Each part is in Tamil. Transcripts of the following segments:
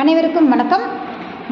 அனைவருக்கும் வணக்கம்.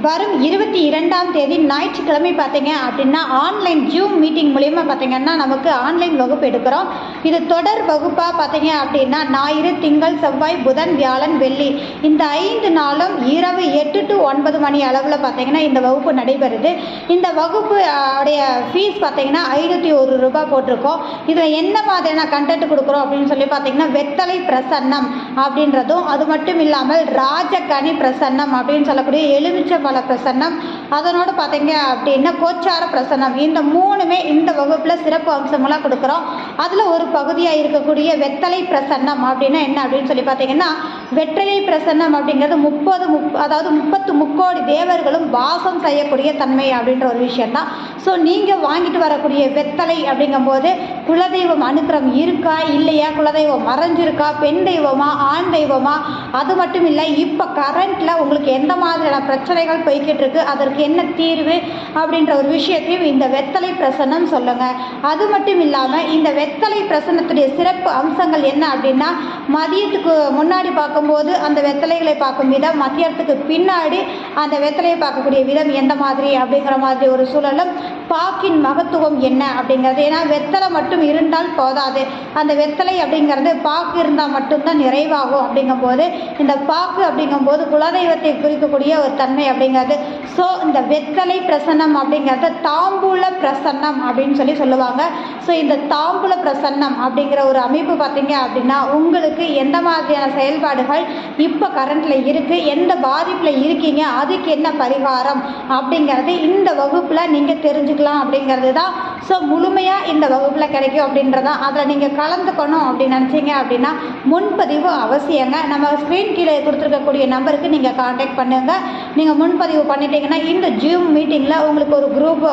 வரும் 22ஆம் தேதி ஞாயிற்றுக்கிழமை பார்த்தீங்க அப்படின்னா ஆன்லைன் ஜூம் மீட்டிங் மூலிமா பார்த்தீங்கன்னா நமக்கு ஆன்லைன் வகுப்பு எடுக்கிறோம். இது தொடர் வகுப்பாக பார்த்தீங்க அப்படின்னா ஞாயிறு, திங்கள், செவ்வாய், புதன், வியாழன், வெள்ளி இந்த 5 நாளும் இரவு 8 to 9 மணி அளவில் பார்த்தீங்கன்னா இந்த வகுப்பு நடைபெறுது. இந்த வகுப்பு உடைய ஃபீஸ் பார்த்தீங்கன்னா 501 ரூபாய் போட்டிருக்கோம். இதில் என்ன மாதிரியான கண்டென்ட் கொடுக்குறோம் அப்படின்னு சொல்லி பார்த்தீங்கன்னா வெத்தலை பிரசன்னம் அப்படின்றதும், அது மட்டும் இல்லாமல் ராஜகனி பிரசன்னம் அப்படின்னு சொல்லக்கூடிய எலுமிச்சை பல பிரசன்னம், அதனோடு பார்த்தீங்க அப்படின்னா கோச்சார பிரசன்னம், இந்த 3மே இந்த வகுப்பில் சிறப்பு அம்சங்களாக கொடுக்குறோம். அதில் ஒரு பகுதியாக இருக்கக்கூடிய வெத்தலை பிரசன்னம் அப்படின்னா என்ன அப்படின்னு சொல்லி பார்த்தீங்கன்னா வெற்றிலை பிரசன்னம் அப்படிங்கிறது 30 முக்கோடி தேவர்களும் வாசம் செய்யக்கூடிய தன்மை அப்படின்ற ஒரு விஷயம்தான். ஸோ நீங்கள் வாங்கிட்டு வரக்கூடிய வெத்தலை அப்படிங்கும்போது குலதெய்வம் அனுக்கிரம் இருக்கா இல்லையா, குலதெய்வம் மறைஞ்சிருக்கா, பெண் தெய்வமா ஆண் தெய்வமா, அது மட்டும் இல்லை இப்போ கரண்ட்டில் உங்களுக்கு எந்த மாதிரியான பிரச்சனைகள் போய்கிட்டு இருக்கு, அதற்கு என்ன தீர்வு அப்படின்ற ஒரு விஷயத்தையும் இந்த வெத்தலை பிரசன்னம் சொல்லுங்க. அது மட்டும் இல்லாமல் இந்த வெத்தலை பிரசன்னத்துடைய சிறப்பு அம்சங்கள் என்ன அப்படின்னா மதியத்துக்கு முன்னாடி பார்க்கும்போது அந்த வெத்தலைகளை பார்க்கும் விதம், மதியத்துக்கு பின்னாடி அந்த வெத்தலையை பார்க்கக்கூடிய விதம் எந்த மாதிரி அப்படிங்கிற மாதிரி ஒரு சூழலும், பாக்கின் மகத்துவம் என்ன அப்படிங்கிறது. ஏன்னா வெத்தலை மட்டும் இருந்தால் போதாது, அந்த வெத்தலை அப்படிங்கிறது பாக்கு இருந்தால் மட்டும்தான் நிறைவாகும். அப்படிங்கும்போது இந்த பாக்கு அப்படிங்கும்போது குலதெய்வத்தை குறிக்கக்கூடிய ஒரு தன்மை அப்படிங்கிறது. ஸோ இந்த வெத்தலை பிரசன்னம் அப்படிங்கிறது தாம்பூல பிரசன்னம் அப்படின்னு சொல்லுவாங்க. ஸோ இந்த தாம்பூல பிரசன்னம் அப்படிங்கிற ஒரு அமைப்பு பார்த்தீங்க அப்படின்னா உங்களுக்கு எந்த மாதிரியான செயல்பாடுகள் இப்போ கரண்ட்டில் இருக்குது, எந்த பாதிப்பில் இருக்கீங்க, அதுக்கு என்ன பரிகாரம் அப்படிங்கிறது இந்த வகுப்பில் நீங்கள் தெரிஞ்சுக்கலாம் அப்படிங்கிறது தான். ஸோ முழுமையாக இந்த வகுப்பில் கிடைக்கும் அப்படின்றதான். அதில் நீங்கள் கலந்துக்கணும் அப்படின்னு நினச்சிங்க அப்படின்னா முன்பதிவு அவசியங்க. நம்ம ஸ்க்ரீன் கீழே கொடுத்துருக்கக்கூடிய நம்பருக்கு நீங்கள் கான்டாக்ட் பண்ணுங்கள். நீங்கள் முன்பதிவு பண்ணிட்டீங்கன்னா இந்த ஜூம் மீட்டிங்கில் உங்களுக்கு ஒரு குரூப்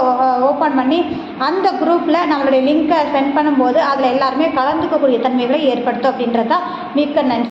ஓப்பன் பண்ணி அந்த குரூப்பில் நம்மளுடைய லிங்கை சென்ட் பண்ணும்போது அதில் எல்லாருமே கலந்துக்கக்கூடிய தன்மைகளை ஏற்படுத்தும் அப்படின்றதான். மிக்க நன்றி.